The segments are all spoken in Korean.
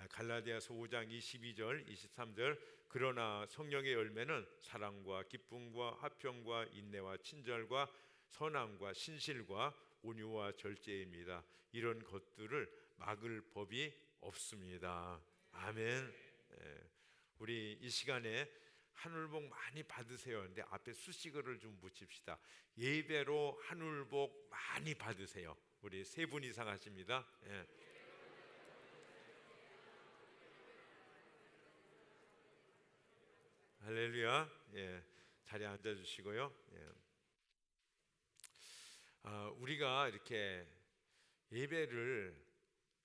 갈라디아서 5장 22절 23절 그러나 성령의 열매는 사랑과 기쁨과 화평과 인내와 친절과 선함과 신실과 온유와 절제입니다. 이런 것들을 막을 법이 없습니다. 아멘. 우리 이 시간에 하늘복 많이 받으세요. 근데 앞에 수식어를 좀 붙입시다. 예배로 하늘복 많이 받으세요. 우리 3분 이상 하십니다. 할렐루야. 자리에 앉아주시고요. 우리가 이렇게 예배를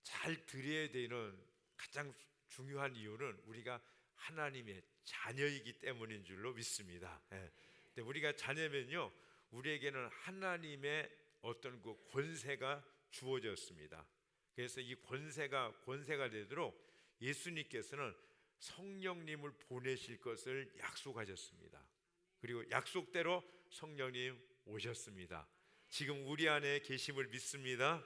잘 드려야 되는 가장 중요한 이유는 우리가 하나님의 자녀이기 때문인 줄로 믿습니다. 근데 우리가 자녀면요, 우리에게는 하나님의 어떤 그 권세가 주어졌습니다. 그래서 이 권세가 되도록 예수님께서는 성령님을 보내실 것을 약속하셨습니다. 그리고 약속대로 성령님 오셨습니다. 지금 우리 안에 계심을 믿습니다.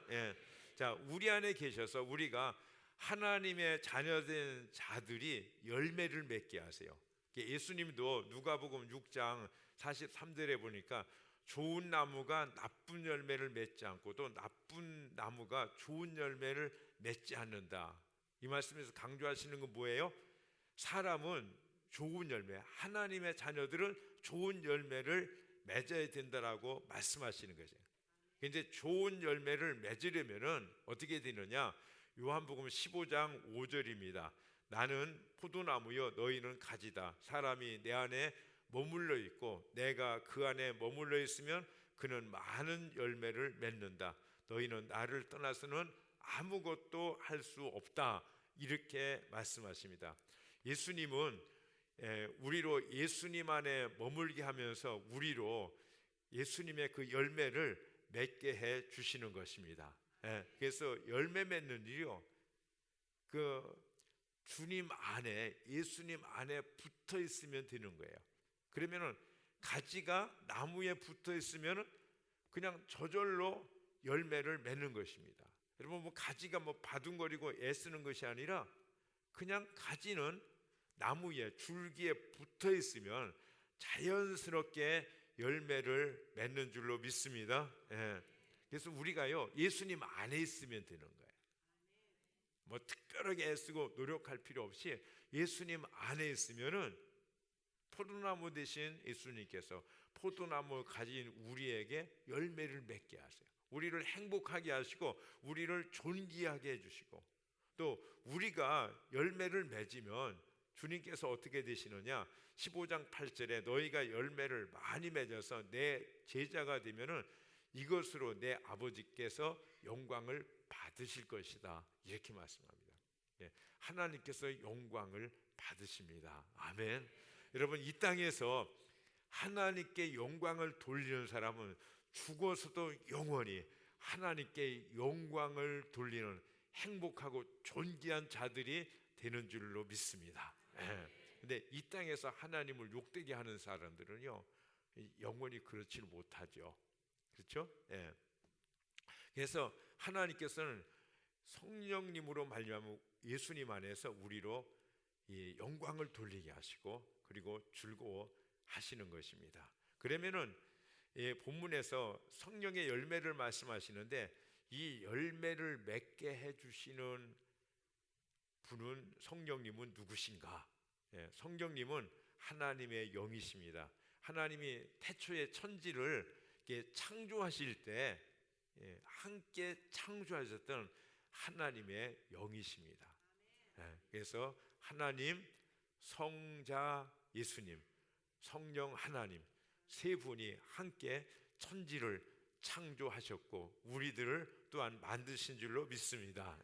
자, 우리 안에 계셔서 우리가 하나님의 자녀된 자들이 열매를 맺게 하세요. 예수님도 누가복음 6장 43절에 보니까 좋은 나무가 나쁜 열매를 맺지 않고 또 나쁜 나무가 좋은 열매를 맺지 않는다. 이 말씀에서 강조하시는 건 뭐예요? 사람은 좋은 열매, 하나님의 자녀들은 좋은 열매를 맺어야 된다라고 말씀하시는 거죠. 근데 좋은 열매를 맺으려면은 어떻게 되느냐? 요한복음 15장 5절입니다. 나는 포도나무요 너희는 가지다. 사람이 내 안에 머물러 있고 내가 그 안에 머물러 있으면 그는 많은 열매를 맺는다. 너희는 나를 떠나서는 아무것도 할 수 없다. 이렇게 말씀하십니다. 예수님은 우리로 예수님 안에 머물게 하면서 우리로 예수님의 그 열매를 맺게 해 주시는 것입니다. 그래서 열매 맺는 일이요, 그 주님 안에, 예수님 안에 붙어 있으면 되는 거예요. 그러면은 가지가 나무에 붙어 있으면은 그냥 저절로 열매를 맺는 것입니다. 여러분, 뭐 가지가 뭐 바둥거리고 애쓰는 것이 아니라 그냥 가지는 나무에, 줄기에 붙어 있으면 자연스럽게 열매를 맺는 줄로 믿습니다. 그래서 우리가요, 예수님 안에 있으면 되는 거예요. 뭐 특별하게 애쓰고 노력할 필요 없이 예수님 안에 있으면은 포도나무 대신 예수님께서 포도나무 가진 우리에게 열매를 맺게 하세요. 우리를 행복하게 하시고 우리를 존귀하게 해주시고, 또 우리가 열매를 맺으면 주님께서 어떻게 되시느냐? 15장 8절에 너희가 열매를 많이 맺어서 내 제자가 되면은 이것으로 내 아버지께서 영광을 받으실 것이다. 이렇게 말씀합니다. 하나님께서 영광을 받으십니다. 아멘. 여러분, 이 땅에서 하나님께 영광을 돌리는 사람은 죽어서도 영원히 하나님께 영광을 돌리는 행복하고 존귀한 자들이 되는 줄로 믿습니다. 근데 이 땅에서 하나님을 욕되게 하는 사람들은요, 영원히 그렇지를 못하죠. 그렇죠? 그래서 하나님께서는 성령님으로 말미암아 예수님 안에서 우리로 이 영광을 돌리게 하시고 그리고 즐거워하시는 것입니다. 그러면은 본문에서 성령의 열매를 말씀하시는데 이 열매를 맺게 해주시는 분은, 성령님은 누구신가? 성령님은 하나님의 영이십니다. 하나님이 태초에 천지를 이렇게 창조하실 때 함께 창조하셨던 하나님의 영이십니다. 그래서 하나님, 성자 예수님, 성령 하나님 세 분이 함께 천지를 창조하셨고 우리들을 또한 만드신 줄로 믿습니다.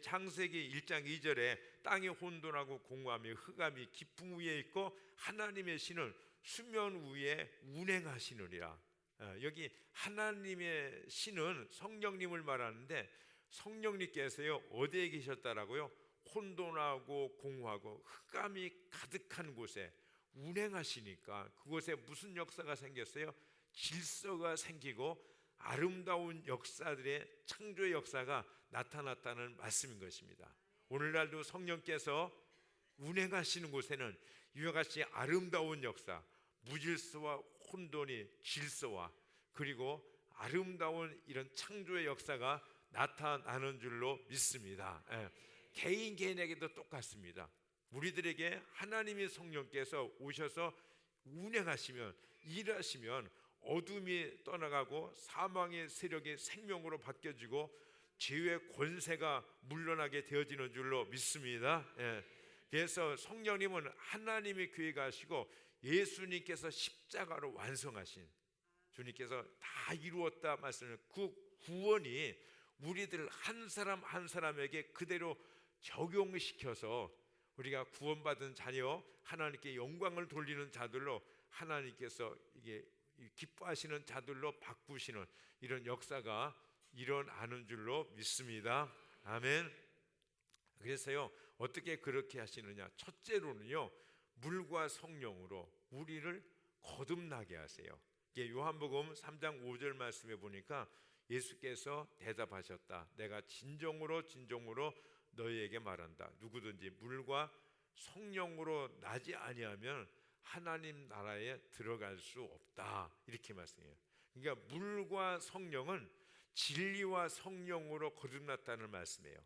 창세기 1장 2절에 땅이 혼돈하고 공허하며 흑암이 깊음 위에 있고 하나님의 신은 수면 위에 운행하시느니라. 여기 하나님의 신은 성령님을 말하는데 성령님께서요 어디에 계셨다라고요? 혼돈하고 공허하고 흑암이 가득한 곳에 운행하시니까 그곳에 무슨 역사가 생겼어요? 질서가 생기고 아름다운 역사들의 창조의 역사가 나타났다는 말씀인 것입니다. 오늘날도 성령께서 운행하시는 곳에는 이와 같이 아름다운 역사, 무질서와 혼돈이 질서와 그리고 아름다운 이런 창조의 역사가 나타나는 줄로 믿습니다. 개인 개인에게도 똑같습니다. 우리들에게 하나님의 성령께서 오셔서 운행하시면, 일하시면 어둠이 떠나가고 사망의 세력이 생명으로 바뀌어지고 죄의 권세가 물러나게 되어지는 줄로 믿습니다. 그래서 성령님은 하나님의 교회가 하시고 예수님께서 십자가로 완성하신, 주님께서 다 이루었다 말씀을, 그 구원이 우리들 한 사람 한 사람에게 그대로 적용시켜서 우리가 구원받은 자녀, 하나님께 영광을 돌리는 자들로, 하나님께서 이게 기뻐하시는 자들로 바꾸시는 이런 역사가 일어나는 줄로 믿습니다. 아멘. 그래서요, 어떻게 그렇게 하시느냐? 첫째로는요, 물과 성령으로 우리를 거듭나게 하세요. 요한복음 3장 5절 말씀에 보니까 예수께서 대답하셨다. 내가 진정으로 진정으로 너희에게 말한다. 누구든지 물과 성령으로 나지 아니하면 하나님 나라에 들어갈 수 없다. 이렇게 말씀해요. 그러니까 물과 성령은 진리와 성령으로 거듭났다는 말씀이에요.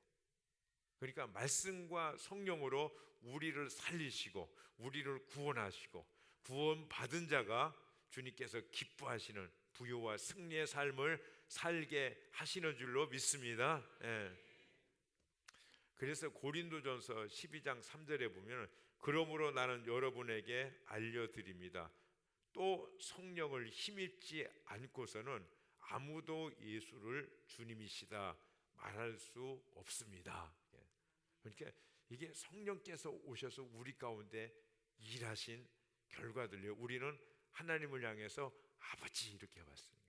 그러니까 말씀과 성령으로 우리를 살리시고 우리를 구원하시고 구원받은 자가 주님께서 기뻐하시는 부요와 승리의 삶을 살게 하시는 줄로 믿습니다. 그래서 고린도전서 12장 3절에 보면, 그러므로 나는 여러분에게 알려드립니다. 또 성령을 힘입지 않고서는 아무도 예수를 주님이시다 말할 수 없습니다. 그러니까 이게 성령께서 오셔서 우리 가운데 일하신 결과들요. 우리는 하나님을 향해서 아버지 이렇게 해봤습니다.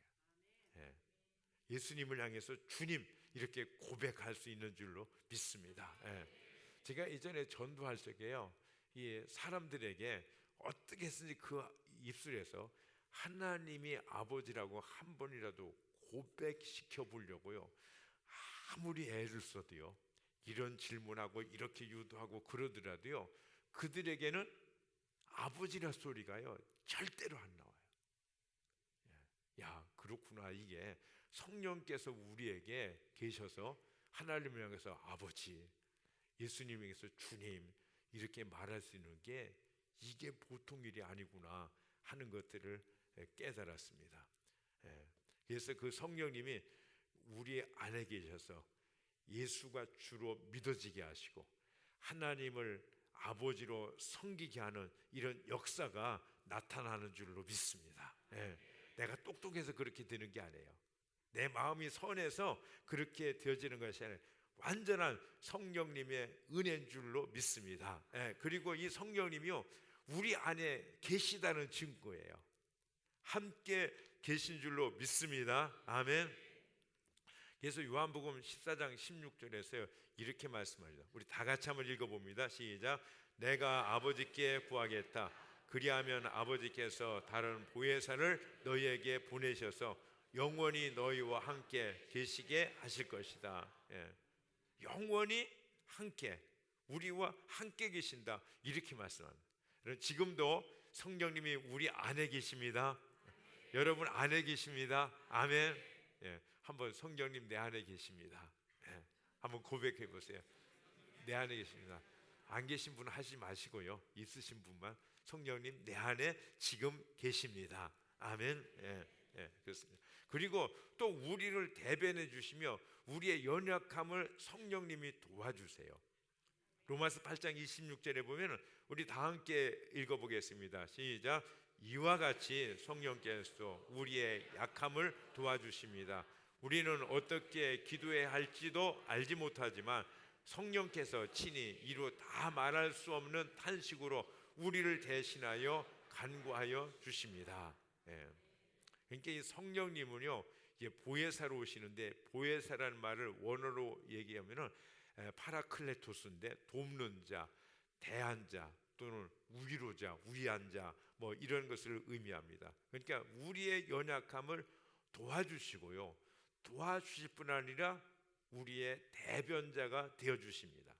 예수님을 향해서 주님 이렇게 고백할 수 있는 줄로 믿습니다. 제가 이전에 전도할 적에요, 이 사람들에게 어떻게 해서든지 그 입술에서 하나님이 아버지라고 한 번이라도 고백시켜 보려고요, 아무리 애를 써도요, 이런 질문하고 이렇게 유도하고 그러더라도요, 그들에게는 아버지라 소리가요 절대로 안 나와요. 야, 그렇구나. 이게 성령께서 우리에게 계셔서 하나님을 향해서 아버지, 예수님에게서 주님 이렇게 말할 수 있는 게 이게 보통 일이 아니구나 하는 것들을 깨달았습니다. 그래서 그 성령님이 우리 안에 계셔서 예수가 주로 믿어지게 하시고 하나님을 아버지로 섬기게 하는 이런 역사가 나타나는 줄로 믿습니다. 내가 똑똑해서 그렇게 되는 게 아니에요. 내 마음이 선해서 그렇게 되어지는 것이 아니라 완전한 성령님의 은혜인 줄로 믿습니다. 그리고 이 성령님이요, 우리 안에 계시다는 증거예요. 함께 계신 줄로 믿습니다. 아멘. 그래서 요한복음 14장 16절에서 이렇게 말씀합니다. 우리 다 같이 한번 읽어봅니다. 시작. 내가 아버지께 구하겠다. 그리하면 아버지께서 다른 보혜사를 너희에게 보내셔서 영원히 너희와 함께 계시게 하실 것이다. 영원히 함께, 우리와 함께 계신다, 이렇게 말씀합니다. 지금도 성령님이 우리 안에 계십니다. 여러분 안에 계십니다. 아멘. 한번 성령님 내 안에 계십니다. 한번 고백해 보세요. 내 안에 계십니다. 안 계신 분은 하지 마시고요, 있으신 분만 성령님 내 안에 지금 계십니다. 아멘. 그렇습니다. 그리고 또 우리를 대변해 주시며 우리의 연약함을 성령님이 도와주세요. 로마서 8장 26절에 보면 우리 다 함께 읽어보겠습니다. 시작. 이와 같이 성령께서 우리의 약함을 도와주십니다. 우리는 어떻게 기도해야 할지도 알지 못하지만 성령께서 친히 이루 다 말할 수 없는 탄식으로 우리를 대신하여 간구하여 주십니다. 그러니까 이 성령님은요, 보혜사로 오시는데, 보혜사라는 말을 원어로 얘기하면은 파라클레토스인데 돕는 자, 대한 자 또는 위로자, 위한 자 뭐 이런 것을 의미합니다. 그러니까 우리의 연약함을 도와주시고요, 도와주실 뿐 아니라 우리의 대변자가 되어 주십니다.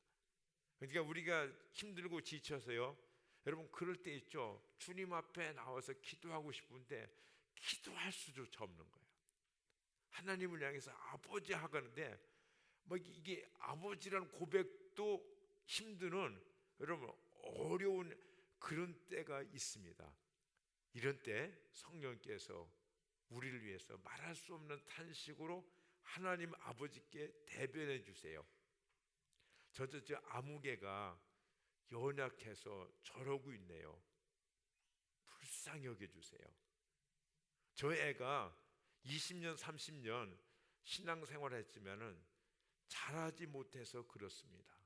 그러니까 우리가 힘들고 지쳐서요, 여러분 그럴 때 있죠. 주님 앞에 나와서 기도하고 싶은데 기도할 수조차 없는 거예요. 하나님을 향해서 아버지 하가는데 이게 아버지라는 고백도 힘드는, 여러분 어려운 그런 때가 있습니다. 이런 때 성령께서 우리를 위해서 말할 수 없는 탄식으로 하나님 아버지께 대변해 주세요. 저도 저 아무개가 연약해서 저러고 있네요. 불쌍히 여겨주세요. 저 애가 20년 30년 신앙생활 했지만은 잘하지 못해서 그렇습니다.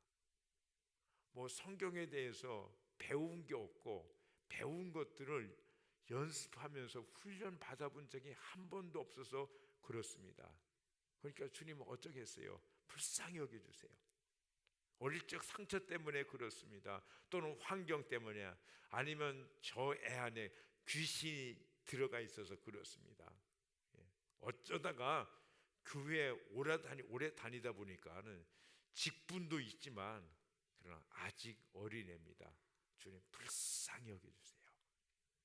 성경에 대해서 배운 게 없고, 배운 것들을 연습하면서 훈련 받아본 적이 한 번도 없어서 그렇습니다. 그러니까 주님은 어쩌겠어요? 불쌍히 여겨주세요. 어릴 적 상처 때문에 그렇습니다. 또는 환경 때문에, 아니면 저 애 안에 귀신이 들어가 있어서 그렇습니다. 어쩌다가 교회에 오래 다니다 보니까는 직분도 있지만 그러나 아직 어린애입니다. 주님 불쌍히 여겨주세요.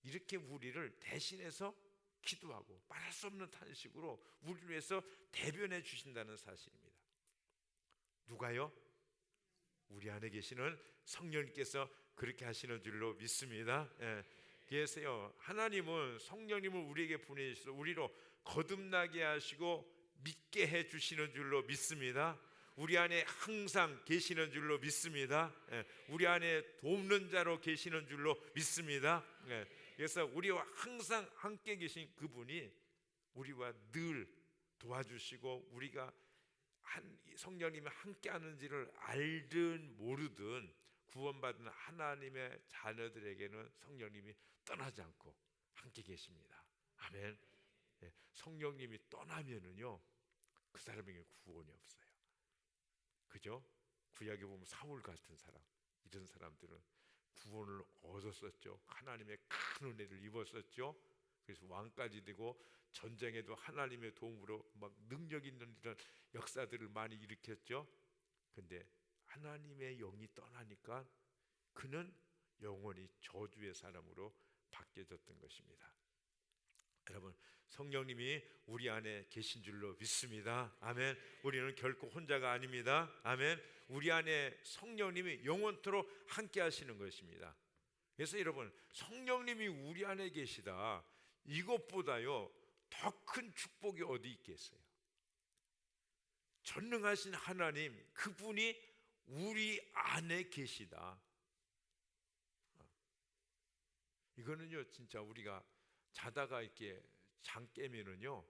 이렇게 우리를 대신해서 기도하고 말할 수 없는 탄식으로 우리를 위해서 대변해 주신다는 사실입니다. 누가요? 우리 안에 계시는 성령님께서 그렇게 하시는 줄로 믿습니다. 그래서요, 하나님은 성령님을 우리에게 보내주셔서 우리로 거듭나게 하시고 믿게 해주시는 줄로 믿습니다. 우리 안에 항상 계시는 줄로 믿습니다. 우리 안에 돕는 자로 계시는 줄로 믿습니다. 그래서 우리와 항상 함께 계신 그분이 우리와 늘 도와주시고, 우리가 성령님이 함께 하는지를 알든 모르든 구원받은 하나님의 자녀들에게는 성령님이 떠나지 않고 함께 계십니다. 아멘. 성령님이 떠나면은요, 그 사람에게 구원이 없어요. 그죠? 구약에 보면 사울 같은 사람, 이런 사람들은 구원을 얻었었죠. 하나님의 큰 은혜를 입었었죠. 그래서 왕까지 되고 전쟁에도 하나님의 도움으로 능력 있는 이런 역사들을 많이 일으켰죠. 근데 하나님의 영이 떠나니까 그는 영원히 저주의 사람으로 바뀌어졌던 것입니다. 여러분, 성령님이 우리 안에 계신 줄로 믿습니다. 아멘. 우리는 결코 혼자가 아닙니다. 아멘. 우리 안에 성령님이 영원토록 함께 하시는 것입니다. 그래서 여러분, 성령님이 우리 안에 계시다, 이것보다요 더 큰 축복이 어디 있겠어요? 전능하신 하나님, 그분이 우리 안에 계시다. 이거는요, 진짜 우리가 자다가 이렇게 잠 깨면은요,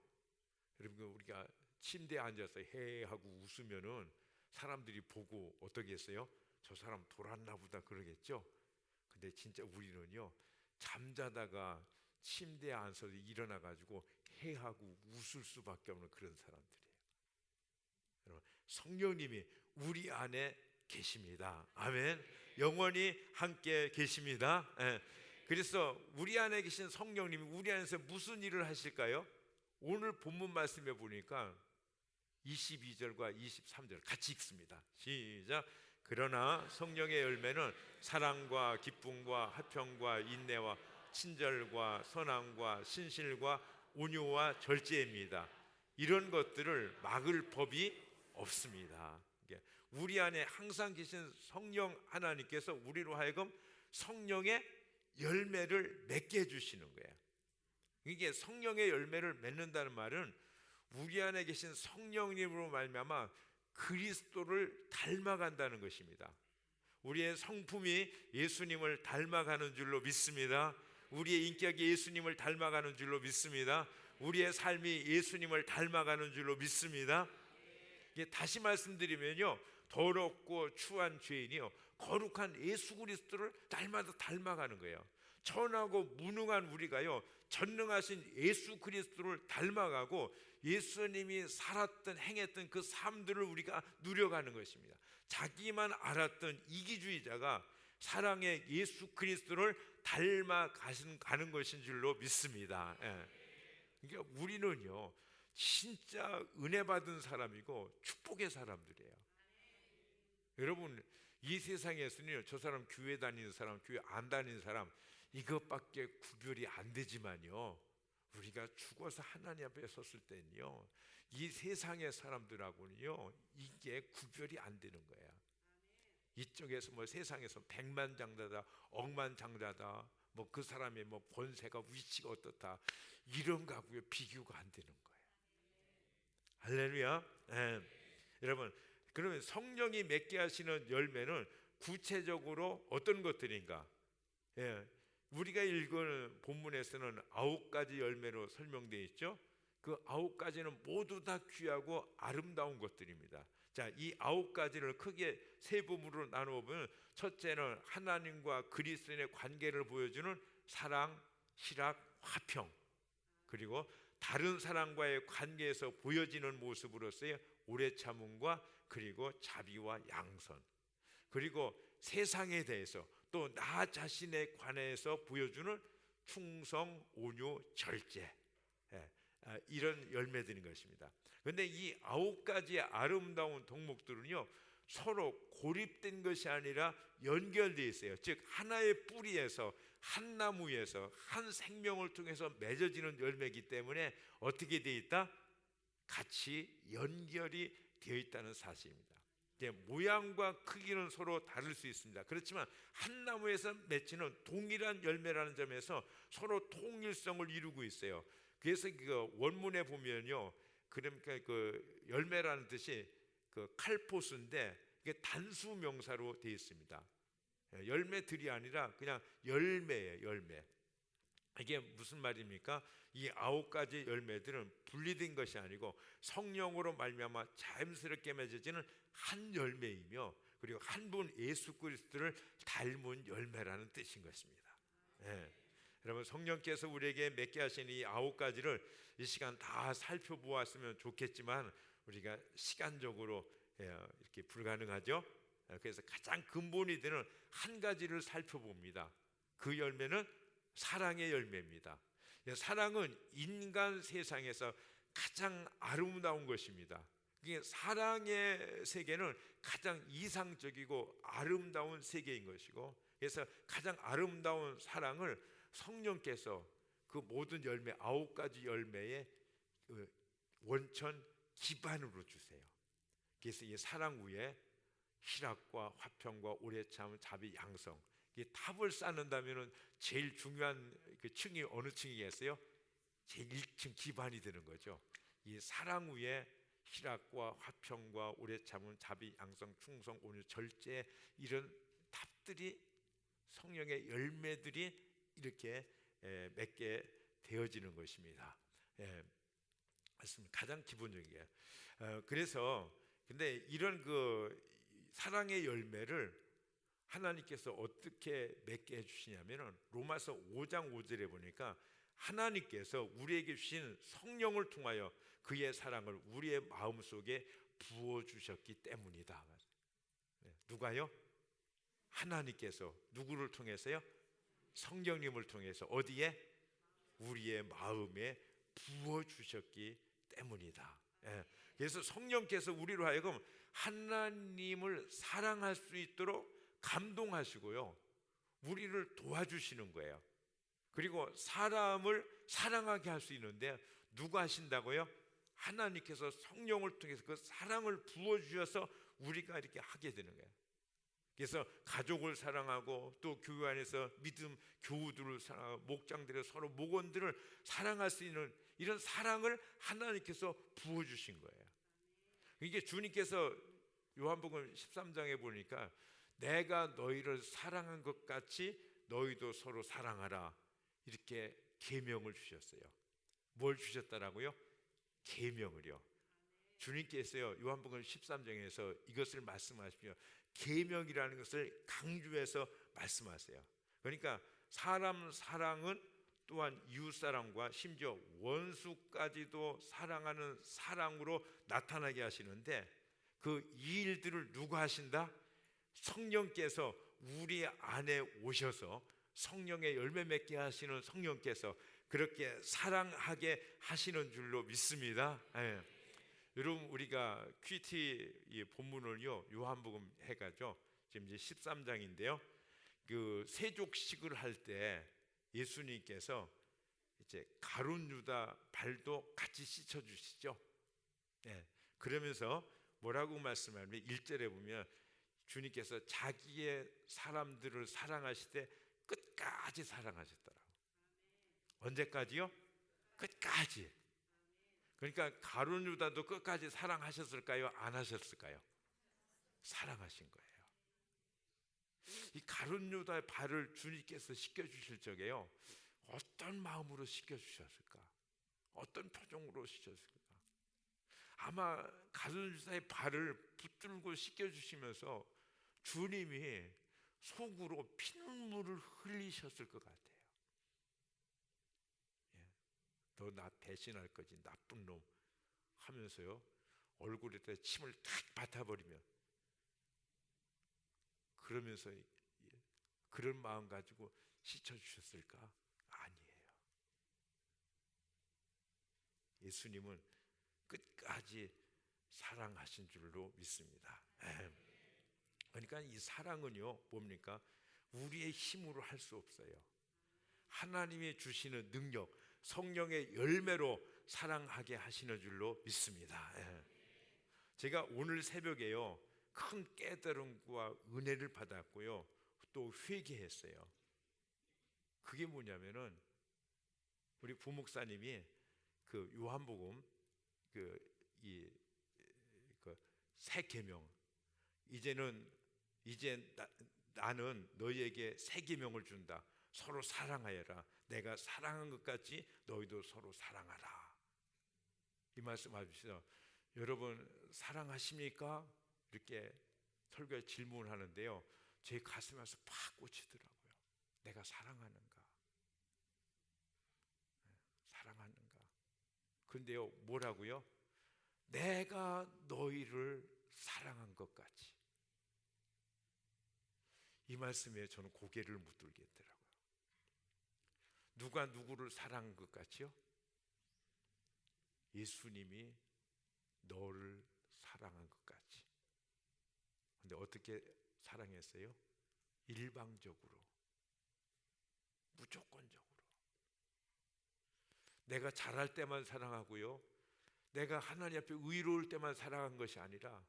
여러분 우리가 침대에 앉아서 헤 하고 웃으면은 사람들이 보고 어떻게 했어요? 저 사람 돌았나 보다 그러겠죠. 근데 진짜 우리는요, 잠자다가 침대에 앉아서 일어나 가지고 헤 하고 웃을 수밖에 없는 그런 사람들이에요. 여러분, 성령님이 우리 안에 계십니다. 아멘. 영원히 함께 계십니다. 그래서 우리 안에 계신 성령님이 우리 안에서 무슨 일을 하실까요? 오늘 본문 말씀에 보니까 22절과 23절 같이 읽습니다. 시작. 그러나 성령의 열매는 사랑과 기쁨과 화평과 인내와 친절과 선함과 신실과 온유와 절제입니다. 이런 것들을 막을 법이 없습니다. 우리 안에 항상 계신 성령 하나님께서 우리로 하여금 성령의 열매를 맺게 해주시는 거예요. 이게 성령의 열매를 맺는다는 말은 우리 안에 계신 성령님으로 말미암아 그리스도를 닮아간다는 것입니다. 우리의 성품이 예수님을 닮아가는 줄로 믿습니다. 우리의 인격이 예수님을 닮아가는 줄로 믿습니다. 우리의 삶이 예수님을 닮아가는 줄로 믿습니다. 다시 말씀드리면요, 더럽고 추한 죄인이요, 거룩한 예수 그리스도를 날마다 닮아가는 거예요. 천하고 무능한 우리가요, 전능하신 예수 그리스도를 닮아가고 예수님이 살았던 행했던 그 삶들을 우리가 누려가는 것입니다. 자기만 알았던 이기주의자가 사랑의 예수 그리스도를 닮아가는 것인 줄로 믿습니다. 그러니까 우리는요, 진짜 은혜 받은 사람이고 축복의 사람들이에요. 여러분, 이 세상에서는요, 저 사람 교회 다니는 사람, 교회 안 다니는 사람, 이것밖에 구별이 안 되지만요, 우리가 죽어서 하나님 앞에 섰을 때는요, 이 세상의 사람들하고는요, 이게 구별이 안 되는 거예요. 이쪽에서 뭐 세상에서 백만장자다, 억만장자다, 뭐 그 사람의 뭐 권세가 위치가 어떻다, 이런 거하고요 비교가 안 되는 거예요. 할렐루야. 예. 여러분, 그러면 성령이 맺게 하시는 열매는 구체적으로 어떤 것들인가? 예. 우리가 읽은 본문에서는 9가지 열매로 설명되어 있죠. 그 9가지는 모두 다 귀하고 아름다운 것들입니다. 자, 이 9가지를 크게 세 부분으로 나누어 보면, 첫째는 하나님과 그리스도인의 관계를 보여주는 사랑, 희락, 화평, 그리고 다른 사람과의 관계에서 보여지는 모습으로서의 오래 참음과 그리고 자비와 양선, 그리고 세상에 대해서 또 나 자신에 관해서 보여주는 충성, 온유, 절제, 이런 열매들인 것입니다. 그런데 이 9가지의 아름다운 덕목들은요, 서로 고립된 것이 아니라 연결되어 있어요. 즉 하나의 뿌리에서, 한 나무에서, 한 생명을 통해서 맺어지는 열매이기 때문에 어떻게 되어 있다? 같이 연결이 되어 있다는 사실입니다. 모양과 크기는 서로 다를 수 있습니다. 그렇지만 한 나무에서 맺히는 동일한 열매라는 점에서 서로 통일성을 이루고 있어요. 그래서 그 원문에 보면요, 그러니까 그 열매라는 뜻이 그 칼포스인데, 이게 단수 명사로 되어 있습니다. 열매들이 아니라 그냥 열매예요, 열매. 이게 무슨 말입니까? 이 9가지 열매들은 분리된 것이 아니고 성령으로 말미암아 자연스럽게 맺어지는 한 열매이며, 그리고 한 분 예수 그리스도를 닮은 열매라는 뜻인 것입니다. 예. 여러분, 성령께서 우리에게 맺게 하신 이 9가지를 이 시간 다 살펴보았으면 좋겠지만 우리가 시간적으로 이렇게 불가능하죠. 그래서 가장 근본이 되는 한 가지를 살펴봅니다. 그 열매는 사랑의 열매입니다. 사랑은 인간 세상에서 가장 아름다운 것입니다. 사랑의 세계는 가장 이상적이고 아름다운 세계인 것이고, 그래서 가장 아름다운 사랑을 성령께서 그 모든 열매, 9가지 열매의 원천 기반으로 주세요. 그래서 이 사랑 위에 희락과 화평과 오래 참음, 자비, 양성, 이 탑을 쌓는다면은 제일 중요한 그 층이 어느 층이겠어요? 제일 1층 기반이 되는 거죠. 이 사랑 위에 희락과 화평과 오래 참음, 자비, 양성, 충성, 온유, 절제, 이런 탑들이, 성령의 열매들이 이렇게 맺게 되어지는 것입니다. 가장 기본적이에요. 그래서 근데 이런 그 사랑의 열매를 하나님께서 어떻게 맺게 해주시냐면은, 로마서 5장 5절에 보니까 하나님께서 우리에게 주신 성령을 통하여 그의 사랑을 우리의 마음속에 부어주셨기 때문이다. 누가요? 하나님께서 누구를 통해서요? 성령님을 통해서 어디에? 우리의 마음에 부어주셨기 때문이다. 그래서 성령께서 우리로 하여금 하나님을 사랑할 수 있도록 감동하시고요, 우리를 도와주시는 거예요. 그리고 사람을 사랑하게 할 수 있는데 누가 하신다고요? 하나님께서 성령을 통해서 그 사랑을 부어주셔서 우리가 이렇게 하게 되는 거예요. 그래서 가족을 사랑하고, 또 교회 안에서 믿음 교우들을 사랑하고, 목장들을, 서로 목원들을 사랑할 수 있는 이런 사랑을 하나님께서 부어주신 거예요. 이게 주님께서 요한복음 13장에 보니까 내가 너희를 사랑한 것 같이 너희도 서로 사랑하라, 이렇게 계명을 주셨어요. 뭘 주셨다라고요? 계명을요. 주님께서요, 요한복음 13장에서 이것을 말씀하시며 계명이라는 것을 강조해서 말씀하세요. 그러니까 사람 사랑은 또한 이웃사랑과 심지어 원수까지도 사랑하는 사랑으로 나타나게 하시는데, 그 이 일들을 누가 하신다? 성령께서 우리 안에 오셔서 성령의 열매 맺게 하시는 성령께서 그렇게 사랑하게 하시는 줄로 믿습니다. 여러분 우리가 큐티 이 본문을요 요한복음 해가죠. 지금 이제 13장인데요. 그 세족식을 할 때 예수님께서 이제 가룟 유다 발도 같이 씻어 주시죠. 예. 그러면서 뭐라고 말씀하냐면 1절에 보면 주님께서 자기의 사람들을 사랑하시되 끝까지 사랑하셨더라고. 언제까지요? 끝까지. 그러니까 가룟 유다도 끝까지 사랑하셨을까요? 안 하셨을까요? 사랑하신 거예요. 이 가룟 유다의 발을 주님께서 씻겨 주실 적에요, 어떤 마음으로 씻겨 주셨을까? 어떤 표정으로 씻겼을까? 아마 가룟 유다의 발을 붙들고 씻겨 주시면서 주님이 속으로 피눈물을 흘리셨을 것 같아요. 너 나 배신할 거지 나쁜 놈 하면서요 얼굴에다 침을 탁 뱉어버리면, 그러면서 그런 마음 가지고 씻어주셨을까? 아니에요. 예수님은 끝까지 사랑하신 줄로 믿습니다. 그러니까 이 사랑은요 뭡니까? 우리의 힘으로 할 수 없어요. 하나님이 주시는 능력, 성령의 열매로 사랑하게 하시는 줄로 믿습니다. 제가 오늘 새벽에요 큰 깨달음과 은혜를 받았고요, 또 회개했어요. 그게 뭐냐면은 우리 부목사님이 그 요한복음 새 계명, 이제 나는 너희에게 새 계명을 준다. 서로 사랑하여라. 내가 사랑한 것 같이 너희도 서로 사랑하라. 이 말씀 하십시오. 여러분 사랑하십니까? 이렇게 설교에 질문하는데요, 제 가슴에서 팍 꽂히더라고요. 내가 사랑하는가? 사랑하는가? 근데요 뭐라고요? 내가 너희를 사랑한 것 같이. 이 말씀에 저는 고개를 묻들겠더라고요. 누가 누구를 사랑한 것 같이요? 예수님이 너를 사랑한 것 같이. 근데 어떻게 사랑했어요? 일방적으로, 무조건적으로. 내가 잘할 때만 사랑하고요, 내가 하나님 앞에 의로울 때만 사랑한 것이 아니라,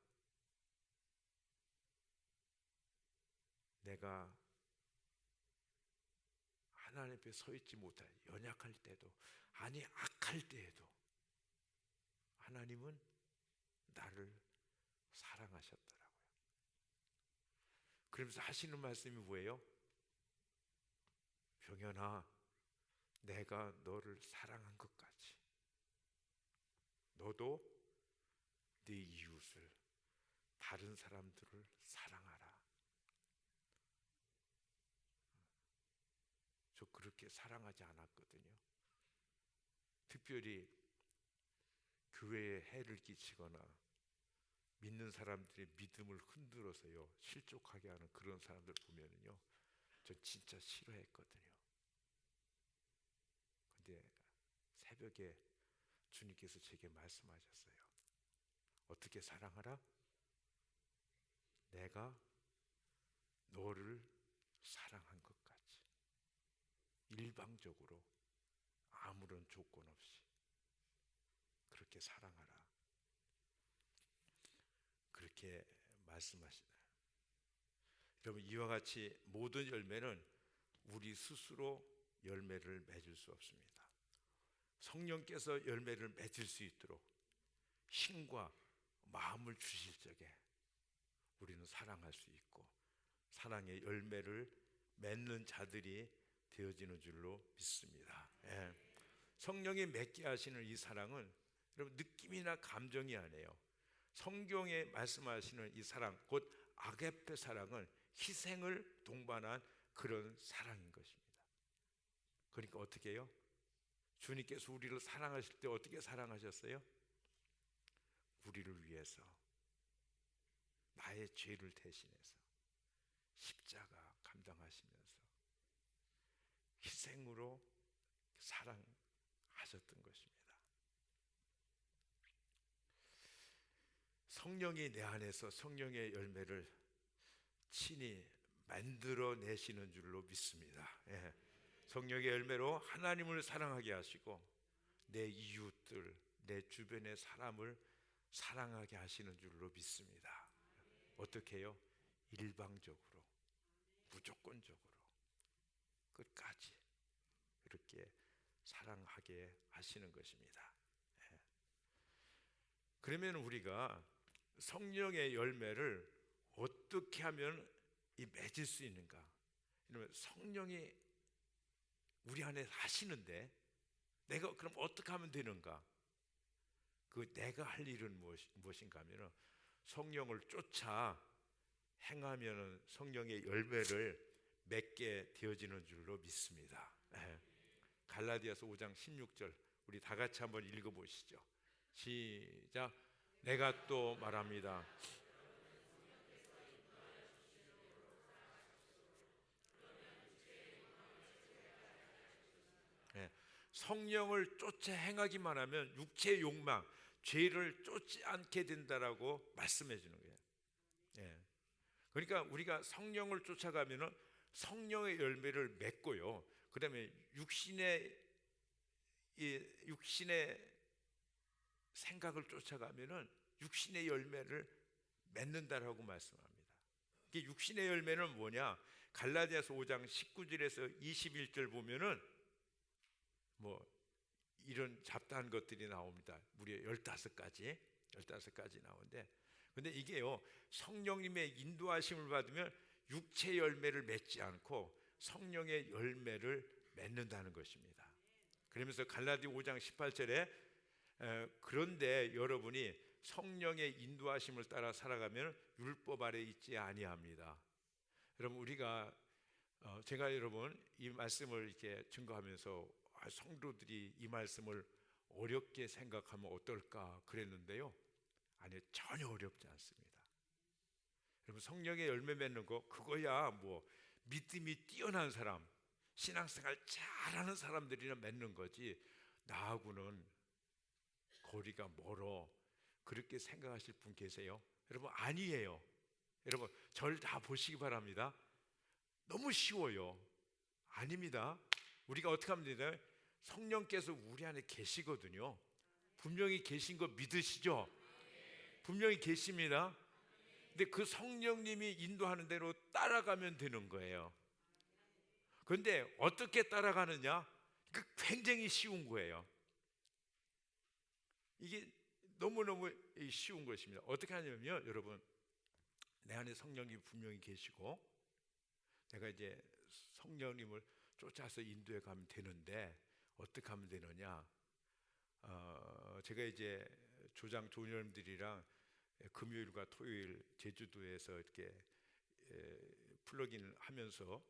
내가 하나님 앞에 서 있지 못할 연약할 때도, 아니 악할 때에도 하나님은 나를 사랑하셨더라고요. 그러면서 하시는 말씀이 뭐예요? 병현아, 내가 너를 사랑한 것 같이 너도 네 이웃을, 다른 사람들을 사랑하라. 저 그렇게 사랑하지 않았거든요. 특별히 교회에 해를 끼치거나 믿는 사람들의 믿음을 흔들어서요 실족하게 하는 그런 사람들 보면은요 저 진짜 싫어했거든요. 근데 새벽에 주님께서 제게 말씀하셨어요. 어떻게 사랑하라? 내가 너를 사랑한 것 같이 일방적으로 아무런 조건 없이 그렇게 사랑하라. 그렇게 말씀하시나요? 여러분 이와 같이 모든 열매는 우리 스스로 열매를 맺을 수 없습니다. 성령께서 열매를 맺을 수 있도록 힘과 마음을 주실 적에 우리는 사랑할 수 있고 사랑의 열매를 맺는 자들이 되어지는 줄로 믿습니다. 성령이 맺게 하시는 이 사랑은 여러분 느낌이나 감정이 아니에요. 성경에 말씀하시는 이 사랑, 곧 아가페 사랑은 희생을 동반한 그런 사랑인 것입니다. 그러니까 어떻게 해요? 주님께서 우리를 사랑하실 때 어떻게 사랑하셨어요? 우리를 위해서 나의 죄를 대신해서 십자가 감당하시면서 희생으로 사랑하셨던 것입니다. 성령이 내 안에서 성령의 열매를 친히 만들어내시는 줄로 믿습니다. 예. 성령의 열매로 하나님을 사랑하게 하시고 내 이웃들, 내 주변의 사람을 사랑하게 하시는 줄로 믿습니다. 어떻게 해요? 일방적으로, 무조건적으로, 끝까지 이렇게 사랑하게 하시는 것입니다. 예. 그러면 우리가 성령의 열매를 어떻게 하면 맺을 수 있는가? 왜냐하면 성령이 우리 안에 하시는데 내가 그럼 어떻게 하면 되는가? 그 내가 할 일은 무엇인가 하면 성령을 쫓아 행하면 성령의 열매를 맺게 되어지는 줄로 믿습니다. 예. 갈라디아서 5장 16절 우리 다 같이 한번 읽어보시죠. 시작. 내가 또 말합니다. 예. 성령을 쫓아 행하기만 하면 육체의 욕망, 죄를 쫓지 않게 된다라고 말씀해 주는 거예요. 예. 그러니까 우리가 성령을 쫓아가면은 성령의 열매를 맺고요. 그다음에 육신의 생각을 쫓아가면은 육신의 열매를 맺는다라고 말씀합니다. 이게 육신의 열매는 뭐냐? 갈라디아서 5장 19절에서 21절 보면은 뭐 이런 잡다한 것들이 나옵니다. 무려 15가지 나오는데, 근데 이게요 성령님의 인도하심을 받으면 육체 열매를 맺지 않고 성령의 열매를 맺는다는 것입니다. 그러면서 갈라디 5장 18절에 그런데 여러분이 성령의 인도하심을 따라 살아가면 율법 아래 있지 아니합니다. 여러분 우리가 제가 여러분 이 말씀을 이렇게 증거하면서 성도들이 이 말씀을 어렵게 생각하면 어떨까 그랬는데요, 아니 전혀 어렵지 않습니다. 여러분 성령의 열매 맺는 거 그거야 뭐 믿음이 뛰어난 사람, 신앙생활 잘하는 사람들이나 맺는 거지 나하고는 거리가 멀어 그렇게 생각하실 분 계세요? 여러분 아니에요. 여러분 절 다 보시기 바랍니다. 너무 쉬워요. 아닙니다. 우리가 어떻게 하면 되나요? 성령께서 우리 안에 계시거든요. 분명히 계신 거 믿으시죠? 분명히 계십니다. 근데 그 성령님이 인도하는 대로 따라가면 되는 거예요. 그런데 어떻게 따라가느냐? 굉장히 쉬운 거예요. 이게 너무너무 쉬운 것입니다. 어떻게 하냐면요, 여러분 내 안에 성령님이 분명히 계시고 내가 이제 성령님을 쫓아서 인도해 가면 되는데 어떻게 하면 되느냐? 제가 이제 조장 조녀님들이랑 금요일과 토요일 제주도에서 이렇게 플러그인을 하면서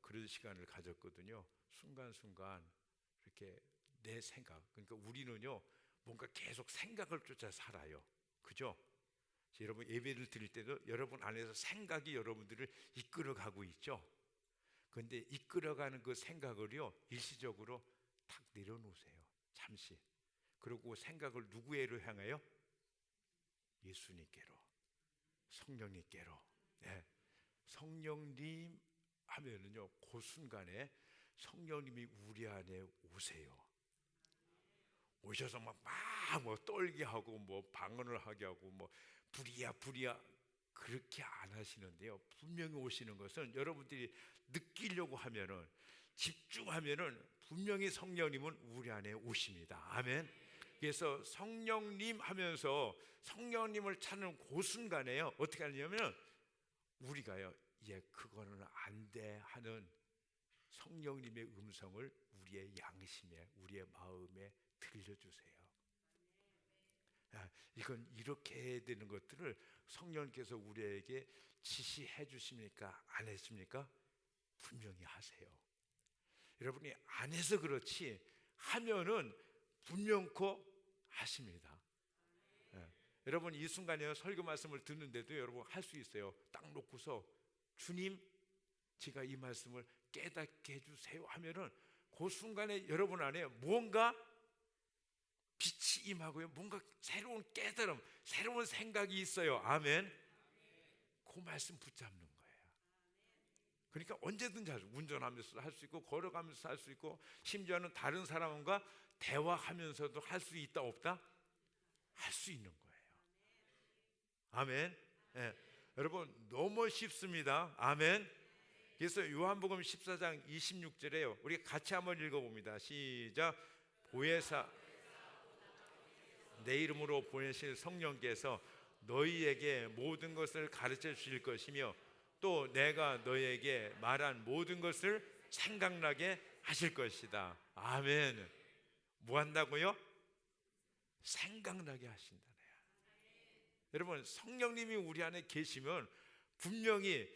그런 시간을 가졌거든요. 순간순간 이렇게 내 생각, 그러니까 우리는요 뭔가 계속 생각을 쫓아 살아요. 그죠? 여러분 예배를 드릴 때도 여러분 안에서 생각이 여러분들을 이끌어가고 있죠. 그런데 이끌어가는 그 생각을요 일시적으로 탁 내려놓으세요. 잠시. 그리고 생각을 누구에로 향하여? 예수님께로, 성령님께로. 네. 성령님 하면은요 그 순간에 성령님이 우리 안에 오세요. 오셔서 막 뭐 떨게 하고 뭐 방언을 하게 하고 뭐 불이야 그렇게 안 하시는데요, 분명히 오시는 것은 여러분들이 느끼려고 하면은, 집중하면은 분명히 성령님은 우리 안에 오십니다. 아멘. 그래서 성령님 하면서 성령님을 찾는 그 순간에요 어떻게 하냐면 우리가요 그거는 안 돼 하는 성령님의 음성을 우리의 양심에, 우리의 마음에 들려주세요. 이건 이렇게 해야 되는 것들을 성령께서 우리에게 지시해 주십니까? 안 했습니까? 분명히 하세요. 여러분이 안 해서 그렇지 하면은 분명코 하십니다. 여러분 이 순간에 설교 말씀을 듣는데도 여러분 할 수 있어요. 딱 놓고서 주님 제가 이 말씀을 깨닫게 해주세요 하면은 그 순간에 여러분 안에 무언가 빛이 임하고요. 뭔가 새로운 깨달음, 새로운 생각이 있어요. 아멘. 그 말씀 붙잡는 거예요. 그러니까 언제든지 운전하면서 할 수 있고, 걸어가면서 할 수 있고, 심지어는 다른 사람과 대화하면서도 할 수 있다 없다? 할 수 있는 거예요. 아멘. 예. 여러분 너무 쉽습니다. 아멘. 그래서 요한복음 14장 26절에요. 우리 같이 한번 읽어봅니다. 시작. 보혜사 내 이름으로 보내실 성령께서 너희에게 모든 것을 가르쳐 주실 것이며 또 내가 너희에게 말한 모든 것을 생각나게 하실 것이다. 아멘. 뭐 한다고요? 생각나게 하신다네요. 여러분 성령님이 우리 안에 계시면 분명히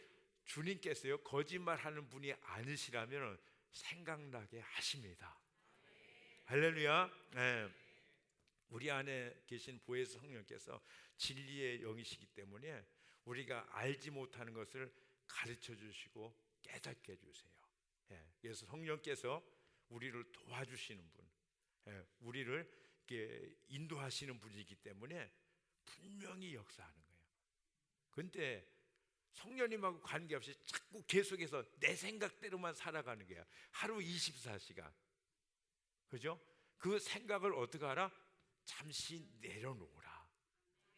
주님께서요 거짓말하는 분이 아니시라면 생각나게 하십니다. 할렐루야. 네. 우리 안에 계신 보혜사 성령께서 진리의 영이시기 때문에 우리가 알지 못하는 것을 가르쳐 주시고 깨닫게 해주세요. 예, 그래서 성령께서 우리를 도와주시는 분, 예, 우리를 이렇게 인도하시는 분이기 때문에 분명히 역사하는 거예요. 그런데 성령님하고 관계없이 자꾸 계속해서 내 생각대로만 살아가는 거야. 하루 24시간. 그죠? 그 생각을 어떻게 하라? 잠시 내려놓으라.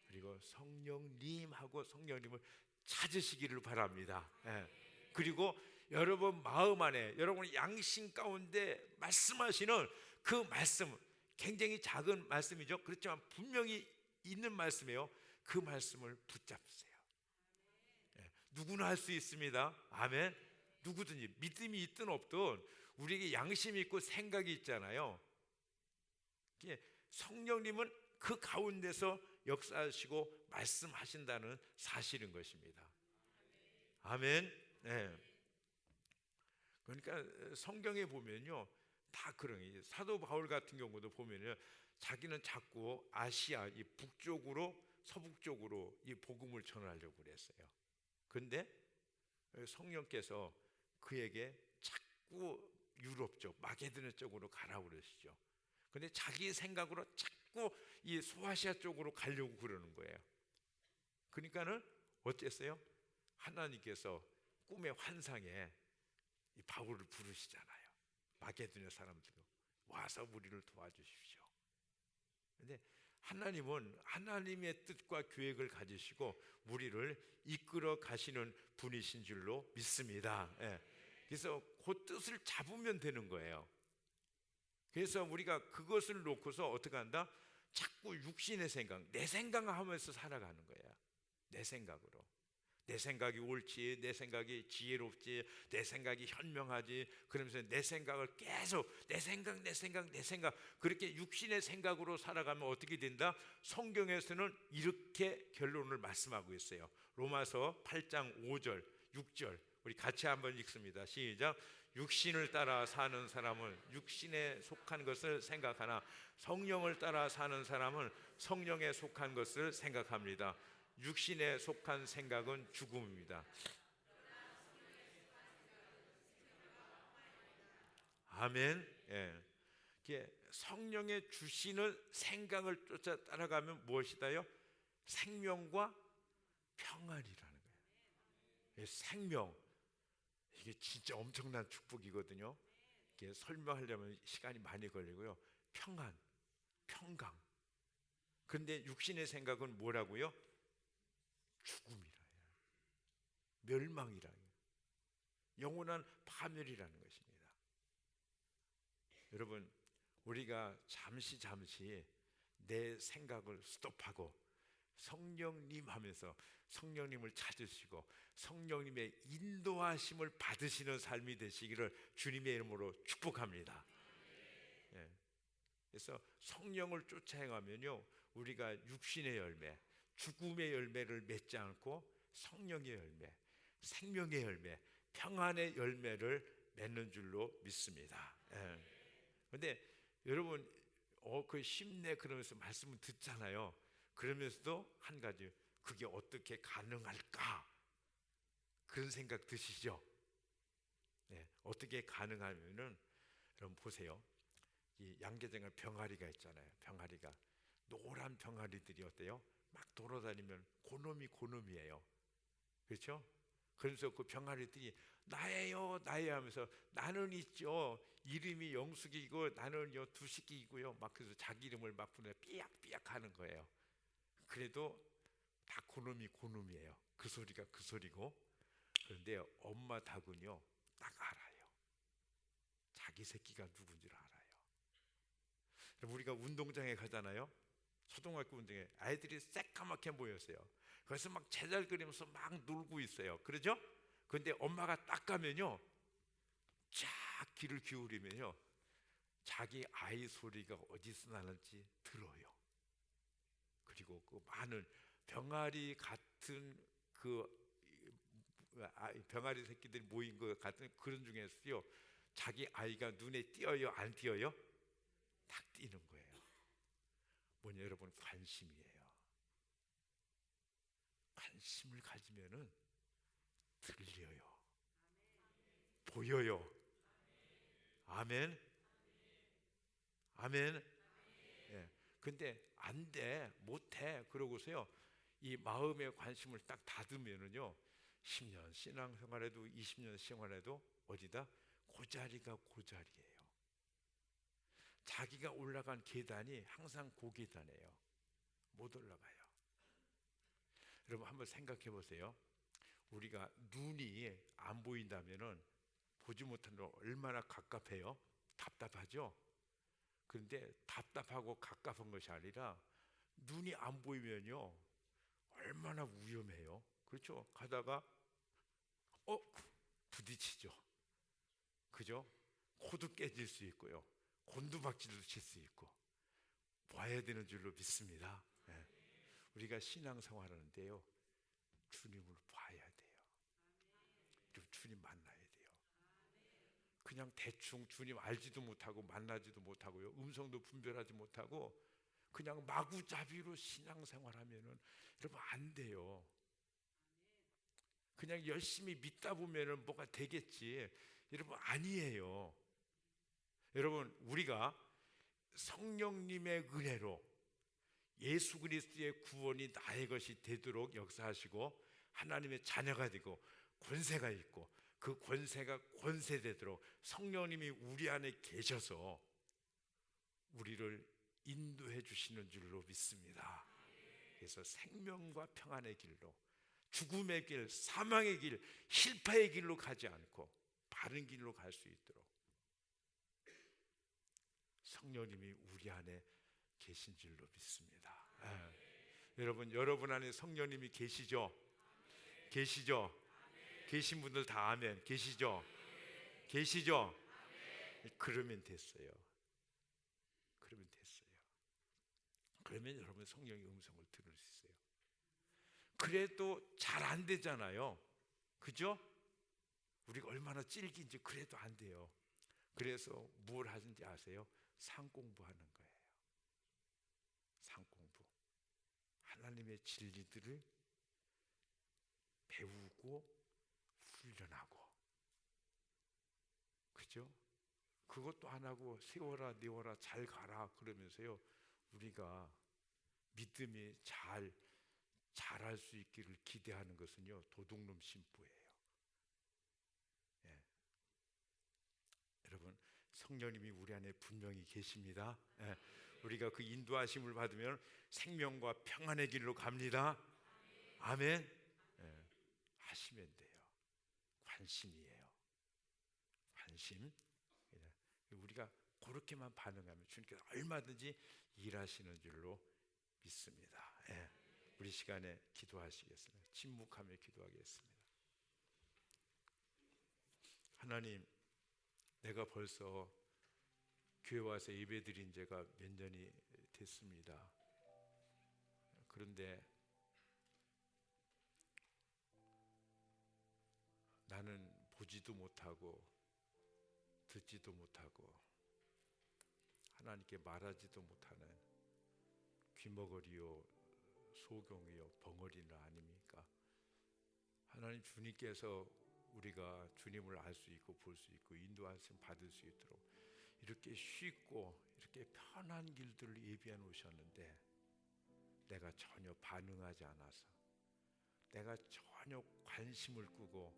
그리고 성령님하고 성령님을 찾으시기를 바랍니다. 예. 그리고 여러분 마음 안에, 여러분 양심 가운데 말씀하시는 그 말씀, 굉장히 작은 말씀이죠. 그렇지만 분명히 있는 말씀이에요. 그 말씀을 붙잡으세요. 예. 누구나 할 수 있습니다. 아멘. 누구든지 믿음이 있든 없든 우리에게 양심이 있고 생각이 있잖아요. 성령님은 그 가운데서 역사하시고 말씀하신다는 사실인 것입니다. 아멘. 네. 그러니까 성경에 보면요 다 그런 게 사도 바울 같은 경우도 보면요 자기는 자꾸 아시아 이 북쪽으로 서북쪽으로 이 복음을 전하려고 그랬어요. 그런데 성령께서 그에게 자꾸 유럽 쪽 마게도냐 쪽으로 가라고 그러시죠. 근데 자기 생각으로 자꾸 이 소아시아 쪽으로 가려고 그러는 거예요. 그러니까는 어땠어요? 하나님께서 꿈의 환상에 이 바울을 부르시잖아요. 마게도냐 사람들도 와서 우리를 도와주십시오. 근데 하나님은 하나님의 뜻과 계획을 가지시고 우리를 이끌어 가시는 분이신 줄로 믿습니다. 예. 그래서 그 뜻을 잡으면 되는 거예요. 그래서 우리가 그것을 놓고서 어떻게 한다? 자꾸 육신의 생각, 내 생각하면서 살아가는 거야. 내 생각으로. 내 생각이 옳지, 내 생각이 지혜롭지, 내 생각이 현명하지. 그러면서 내 생각을 계속 내 생각 그렇게 육신의 생각으로 살아가면 어떻게 된다? 성경에서는 이렇게 결론을 말씀하고 있어요. 로마서 8장 5절, 6절 우리 같이 한번 읽습니다. 시작. 육신을 따라 사는 사람은 육신에 속한 것을 생각하나 성령을 따라 사는 사람은 성령에 속한 것을 생각합니다. 육신에 속한 생각은 죽음입니다. 아멘. 예. 성령의 주시는 생각을 쫓아 따라가면 무엇이다요? 생명과 평안이라는 거예요. 생명 이게 진짜 엄청난 축복이거든요. 이게 설명하려면 시간이 많이 걸리고요. 평안, 평강. 그런데 육신의 생각은 뭐라고요? 죽음이라요. 멸망이라요. 영원한 파멸이라는 것입니다. 여러분, 우리가 잠시 내 생각을 스톱하고 성령님 하면서 성령님을 찾으시고 성령님의 인도하심을 받으시는 삶이 되시기를 주님의 이름으로 축복합니다. 예. 그래서 성령을 쫓아 행하면요 우리가 육신의 열매, 죽음의 열매를 맺지 않고 성령의 열매, 생명의 열매, 평안의 열매를 맺는 줄로 믿습니다. 그런데 여러분 그 쉽네 그러면서 말씀을 듣잖아요. 그러면서도 한 가지 그게 어떻게 가능할까? 그런 생각 드시죠? 네, 어떻게 가능하면은 여러분 보세요. 이 양계장에 병아리가 있잖아요. 병아리가 노란 병아리들이 어때요? 막 돌아다니면 고놈이에요. 그렇죠? 그래서 그 병아리들이 나예요 나예요 하면서 나는 있죠, 이름이 영숙이고 나는요 두식이고요, 막 그래서 자기 이름을 막 부르며 삐약삐약 하는 거예요. 그래도 다 고놈이에요. 그 소리가 그 소리고. 그런데 엄마 닭은요 딱 알아요. 자기 새끼가 누군지를 알아요. 우리가 운동장에 가잖아요. 초등학교 운동에 아이들이 새까맣게 모였어요. 그래서 막 제잘 그리면서 막 놀고 있어요. 그러죠? 근데 엄마가 딱 가면요, 쫙 귀를 기울이면요, 자기 아이 소리가 어디서 나는지 들어요. 그리고 그 많은 병아리 같은 병아리 새끼들이 모인 것 같은 그런 중에서요, 자기 아이가 눈에 띄어요 안 띄어요? 딱 띄는 거예요. 뭐냐 여러분, 관심이에요. 관심을 가지면은 들려요, 보여요. 아멘, 아멘. 예. 근데 안 돼, 못해 그러고서요, 이 마음의 관심을 딱 닫으면은요, 10년 신앙생활에도 20년 생활에도 어디다 고자리가 고자리예요. 자기가 올라간 계단이 항상 고계단이에요. 못 올라가요. 여러분 한번 생각해 보세요. 우리가 눈이 안 보인다면은 보지 못하는 거 얼마나 갑갑해요? 답답하죠? 그런데 답답하고 갑갑한 것이 아니라 눈이 안 보이면요 얼마나 위험해요. 그렇죠? 가다가 부딪히죠. 그죠? 코도 깨질 수 있고요, 곤두박질도 칠 수 있고. 봐야 되는 줄로 믿습니다. 예. 우리가 신앙생활하는데요, 주님을 봐야 돼요. 주님 만나야 돼요. 그냥 대충 주님 알지도 못하고 만나지도 못하고요, 음성도 분별하지 못하고 그냥 마구잡이로 신앙생활하면은 여러분 안 돼요. 그냥 열심히 믿다 보면은 뭐가 되겠지. 여러분 아니에요. 여러분 우리가 성령님의 은혜로 예수 그리스도의 구원이 나의 것이 되도록 역사하시고 하나님의 자녀가 되고 권세가 있고 그 권세가 권세되도록 성령님이 우리 안에 계셔서 우리를 인도해 주시는 줄로 믿습니다. 그래서 생명과 평안의 길로, 죽음의 길, 사망의 길, 실패의 길로 가지 않고 바른 길로 갈 수 있도록 성령님이 우리 안에 계신 줄로 믿습니다. 여러분 안에 성령님이 계시죠? 계시죠? 계신 분들 다 아멘. 계시죠? 계시죠? 그러면 됐어요. 그러면 됐어요. 그러면 여러분 성령의 음성을 들을 수 있어요. 그래도 잘 안 되잖아요. 그죠? 우리가 얼마나 찔긴지 그래도 안 돼요. 그래서 뭘 하는지 아세요? 상공부하는 거예요. 상공부. 하나님의 진리들을 배우고 훈련하고, 그죠? 그것도 안 하고 세워라 내워라 잘 가라 그러면서요, 우리가 믿음이 잘할 수 있기를 기대하는 것은요 도둑놈 심부예요. 예. 여러분 성령님이 우리 안에 분명히 계십니다. 예. 우리가 그 인도하심을 받으면 생명과 평안의 길로 갑니다. 아멘. 예. 하시면 돼요. 관심이에요. 관심. 우리가 그렇게만 반응하면 주님께서 얼마든지 일하시는 줄로 믿습니다. 예. 우리 시간에 기도하시겠습니다. 침묵하며 기도하겠습니다. 하나님, 내가 벌써 교회 와서 예배드린 지가 몇 년이 됐습니다. 그런데 나는 보지도 못하고 듣지도 못하고 하나님께 말하지도 못하는 귀머거리요 소경이요 벙어리는 아닙니까? 하나님, 주님께서 우리가 주님을 알 수 있고 볼 수 있고 인도하심 받을 수 있도록 이렇게 쉽고 이렇게 편한 길들을 예비해 놓으셨는데 내가 전혀 반응하지 않아서, 내가 전혀 관심을 끄고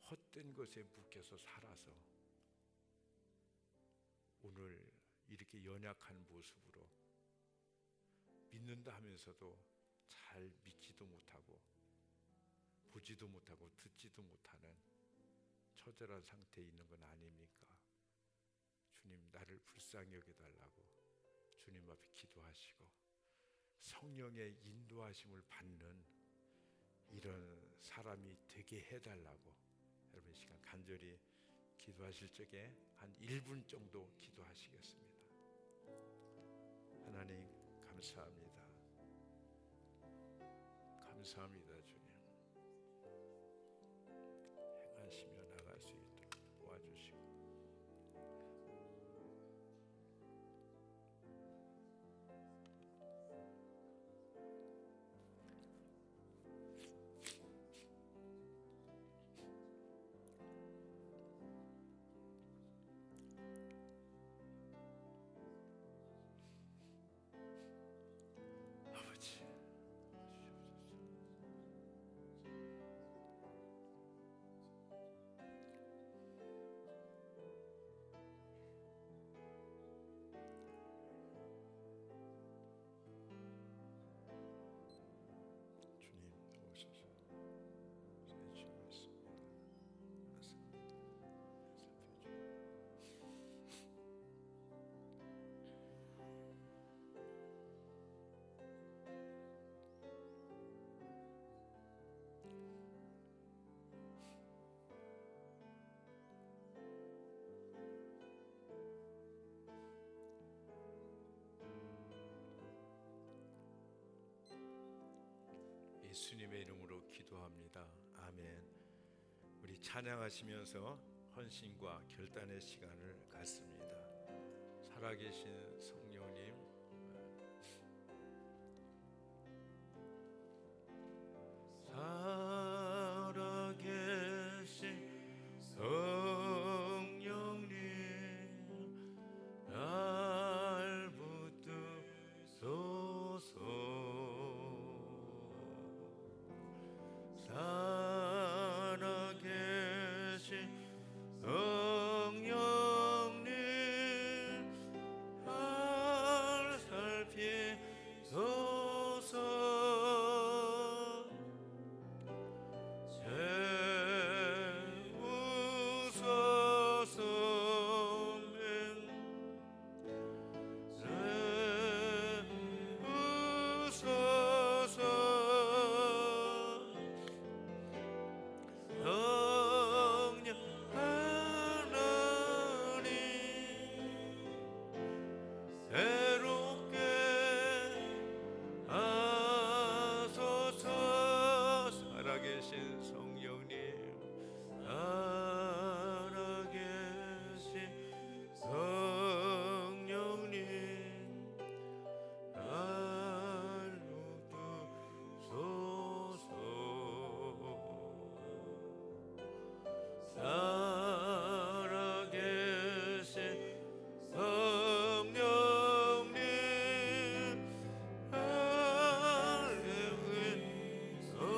헛된 것에 묶여서 살아서 오늘 이렇게 연약한 모습으로 믿는다 하면서도 잘 믿지도 못하고 보지도 못하고 듣지도 못하는 처절한 상태에 있는 건 아닙니까? 주님, 나를 불쌍히 여겨달라고 주님 앞에 기도하시고 성령의 인도하심을 받는 이런 사람이 되게 해달라고 여러분 이 시간 간절히 기도하실 적에 한 1분 정도 기도하시겠습니다. 하나님 감사합니다. 감사합니다. 주님, 행하시며 나갈 수 있도록 도와주시고 아버지, 주님 오셔서 제 말씀입니다. 예수님의 이름으로 기도합니다. 아멘. 우리 찬양하시면서 헌신과 결단의 시간을 갖습니다. 살아계신 성령님, 살아계신 성령님, 날 붙드소서. 살아계신 성령님, 날 살피소서. 성령 하나님, 새롭게 하소서. 살아계신 성령님, 살아계신 성령님, 날 붙드소서. 살아계신 성령님, 날 붙드소서.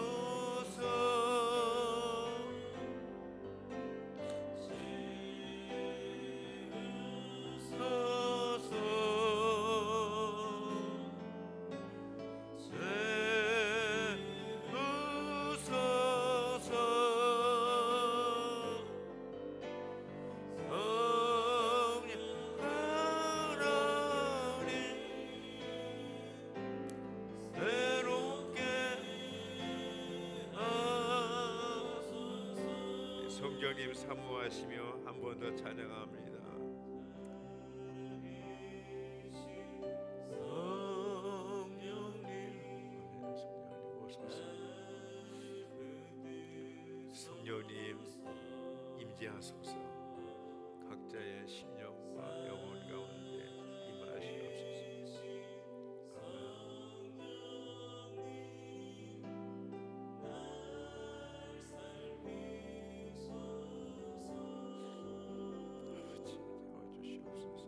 성령님 사모하시며 한 번 더 찬양합니다. 성령님 임재하소서. 각자의 심령과 영혼 가운데 임하시옵소서. 아버지 도와주시옵소서.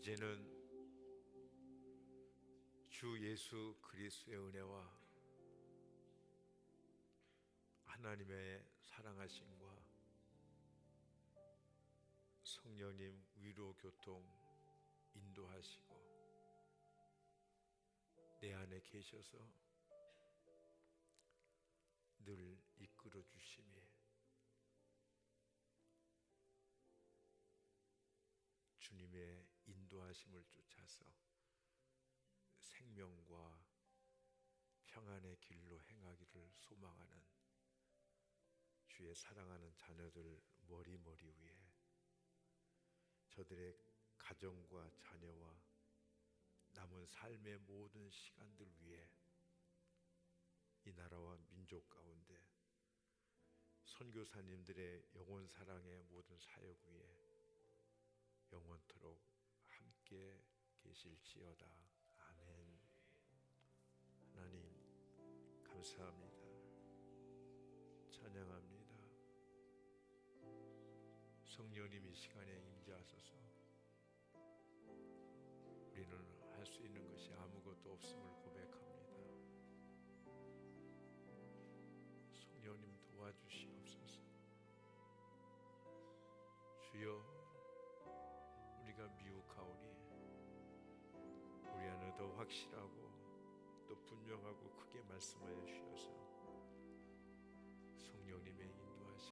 이제는 주 예수 그리스도의 은혜와 하나님의 사랑하심과 성령님 위로 교통 인도하시고 내 안에 계셔서 늘 이끌어 주심이 주님의 인도하심을 쫓아서 생명과 평안의 길로 행하기를 소망하는 주의 사랑하는 자녀들 머리머리 위에 저들의 가정과 자녀와 남은 삶의 모든 시간들 위에 이 나라와 민족 가운데 선교사님들의 영혼 사랑의 모든 사역 위에 영원토록 함께 계실지어다. 아멘. 하나님 감사합니다. 찬양합니다. 성령님 이 시간에 임재하소서. 우리는 할 수 있는 것이 아무것도 없음을 고백합니다. 성령님 도와주시옵소서. 주여, 우리가 미혹하오니 우리 안에 더 확실하고 또 분명하고 크게 말씀하여 주셔서 성령님의